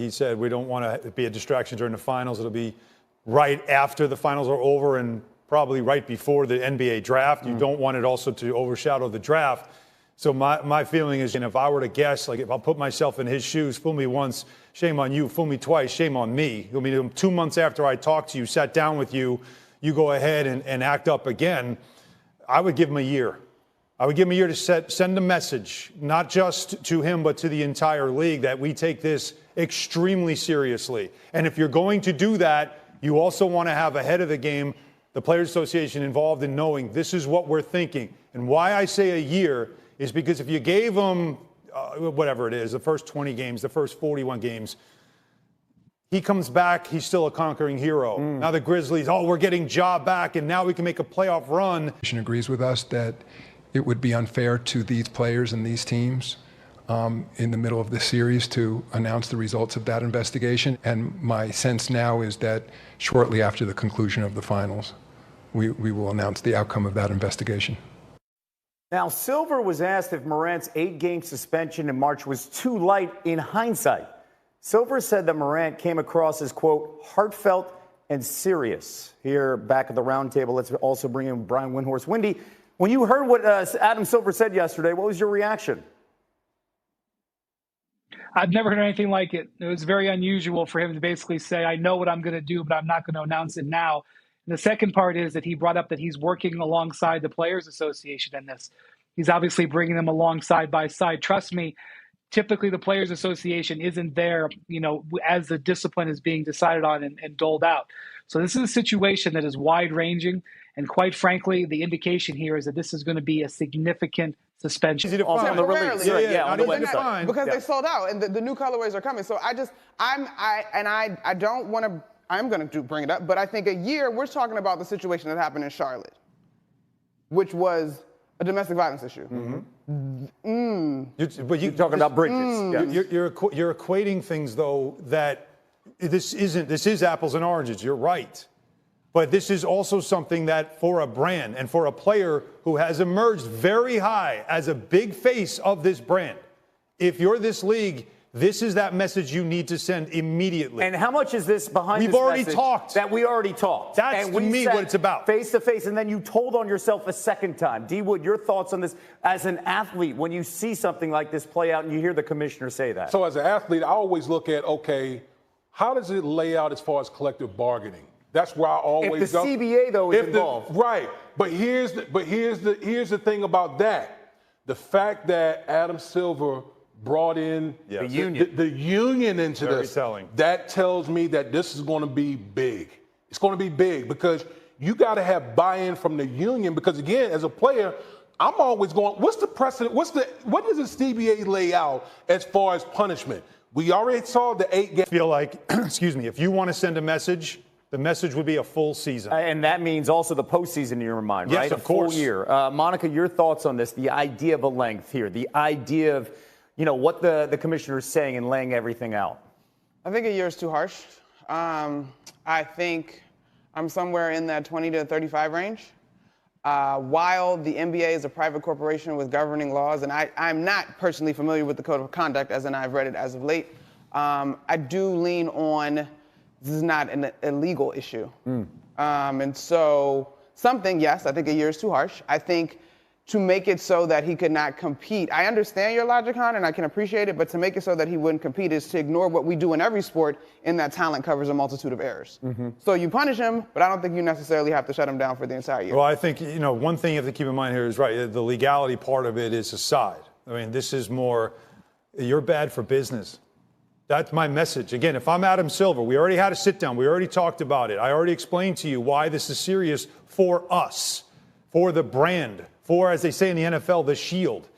He said we don't want to be a distraction during the finals. It'll be right after the finals are over and probably right before the NBA draft. You don't want it also to overshadow the draft. So my feeling is, and if I were to guess, like if I'll put myself in his shoes, fool me once, shame on you. Fool me twice, shame on me. I mean, 2 months after I talked to you, sat down with you, you go ahead and act up again. I would give him a year. I would give him a year to send a message, not just to him, but to the entire league, that we take this extremely seriously. And if you're going to do that, you also want to have ahead of the game the Players Association involved in knowing this is what we're thinking. And why I say a year is because if you gave them, whatever it is, the first 20 games, the first 41 games, he comes back, he's still a conquering hero. Now the Grizzlies, we're getting Ja back, and now we can make a playoff run. Agrees with us that it would be unfair to these players and these teams in the middle of the series to announce the results of that investigation. And my sense now is that shortly after the conclusion of the finals, we will announce the outcome of that investigation. Now, Silver was asked if Morant's 8-game suspension in March was too light in hindsight. Silver said that Morant came across as, quote, heartfelt and serious. Here, back at the round table, let's also bring in Brian Windhorst. Windy, when you heard what Adam Silver said yesterday, what was your reaction? I've never heard anything like it. It was very unusual for him to basically say, I know what I'm going to do, but I'm not going to announce it now. And the second part is that he brought up that he's working alongside the Players Association in this. He's obviously bringing them along side by side. Trust me, typically the Players Association isn't there, as the discipline is being decided on and doled out. So this is a situation that is wide-ranging. And quite frankly, the indication here is that this is going to be a significant suspension. On the release. On the website. Because they sold out and the new colorways are coming. So I'm going to bring it up, but I think a year, we're talking about the situation that happened in Charlotte, which was a domestic violence issue. But you're talking about Bridges. You're equating things, though, that this is apples and oranges. You're right. But this is also something that for a brand and for a player who has emerged very high as a big face of this brand, if you're this league, this is that message you need to send immediately. And how much is this behind We've this already message talked. That we already talked. That's, to me, what it's about. Face to face, and then you told on yourself a second time. D. Wood, your thoughts on this as an athlete when you see something like this play out and you hear the commissioner say that? So as an athlete, I always look at, okay, how does it lay out as far as collective bargaining? That's where I always go. If the CBA, though, is involved. Right. But here's the thing about that. The fact that Adam Silver brought in the union into this, that tells me that this is going to be big. It's going to be big because you got to have buy-in from the union because, again, as a player, I'm always going, what's the precedent? What does the CBA lay out as far as punishment? We already saw the 8-game. I feel like, excuse me, if you want to send a message, the message would be a full season. And that means also the postseason in your mind, right? Yes, of course. A full year. Monica, your thoughts on this, the idea of a length here, the idea of, what the commissioner is saying and laying everything out? I think a year is too harsh. I think I'm somewhere in that 20 to 35 range. While the NBA is a private corporation with governing laws, and I'm not personally familiar with the code of conduct, as in I've read it as of late, I do lean on this is not an illegal issue. And so yes, I think a year is too harsh. I think to make it so that he could not compete. I understand your logic, Hon, and I can appreciate it, but to make it so that he wouldn't compete is to ignore what we do in every sport in that talent covers a multitude of errors. So you punish him, but I don't think you necessarily have to shut him down for the entire year. Well, I think, one thing you have to keep in mind here is, right, the legality part of it is aside. I mean, this is more, you're bad for business. That's my message. Again, if I'm Adam Silver, we already had a sit down. We already talked about it. I already explained to you why this is serious for us, for the brand, for, as they say in the NFL, the shield.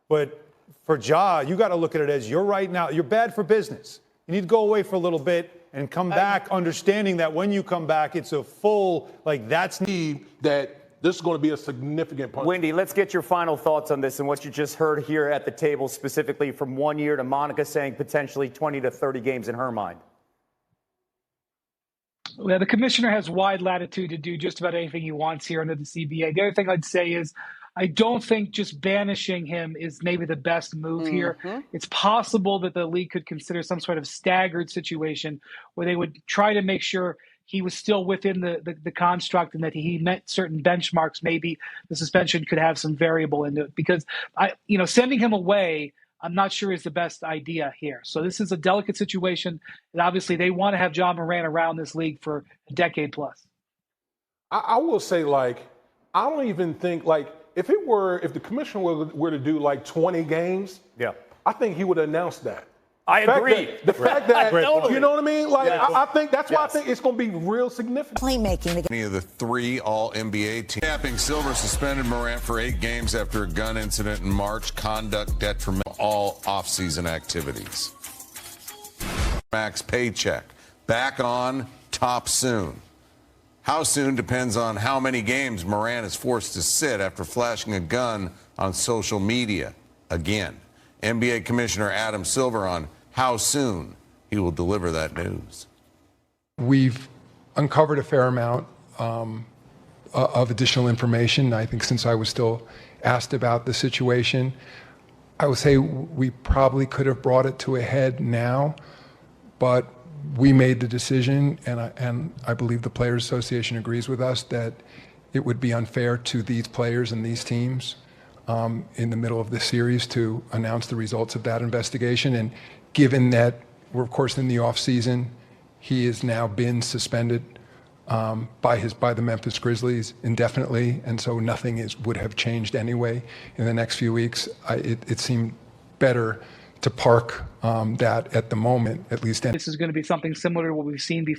But for Ja, you got to look at it as you're right now, you're bad for business. You need to go away for a little bit and come back, understanding that when you come back, it's a full, that's need that this is going to be a significant punishment. Windy, let's get your final thoughts on this and what you just heard here at the table, specifically from 1 year to Monica saying potentially 20 to 30 games in her mind. Well, the commissioner has wide latitude to do just about anything he wants here under the CBA. The other thing I'd say is I don't think just banishing him is maybe the best move here. It's possible that the league could consider some sort of staggered situation where they would try to make sure he was still within the construct and that he met certain benchmarks. Maybe the suspension could have some variable into it, because sending him away, I'm not sure is the best idea here. So this is a delicate situation, and obviously they want to have Ja Morant around this league for a decade plus. I will say, like, I don't even think, like, if the commissioner were to do like 20 games, Yeah. I think he would announce that. I agree. The fact that, Totally. you know what I mean? Like, Yes. I think that's why I Yes. think it's going to be real significant. Playmaking. Any of the 3 All-NBA teams. Capping Silver suspended Morant for 8 games after a gun incident in March. Conduct detrimental to all offseason activities. Max paycheck. Back on top soon. How soon depends on how many games Morant is forced to sit after flashing a gun on social media again. NBA Commissioner Adam Silver on how soon he will deliver that news. We've uncovered a fair amount of additional information. I think since I was still asked about the situation, I would say we probably could have brought it to a head now, but we made the decision, and I believe the Players Association agrees with us, that it would be unfair to these players and these teams in the middle of this series to announce the results of that investigation. And given that we're, of course, in the off season, he has now been suspended by the Memphis Grizzlies indefinitely, and so nothing would have changed anyway in the next few weeks. It seemed better to park that at the moment, at least. This is going to be something similar to what we've seen before.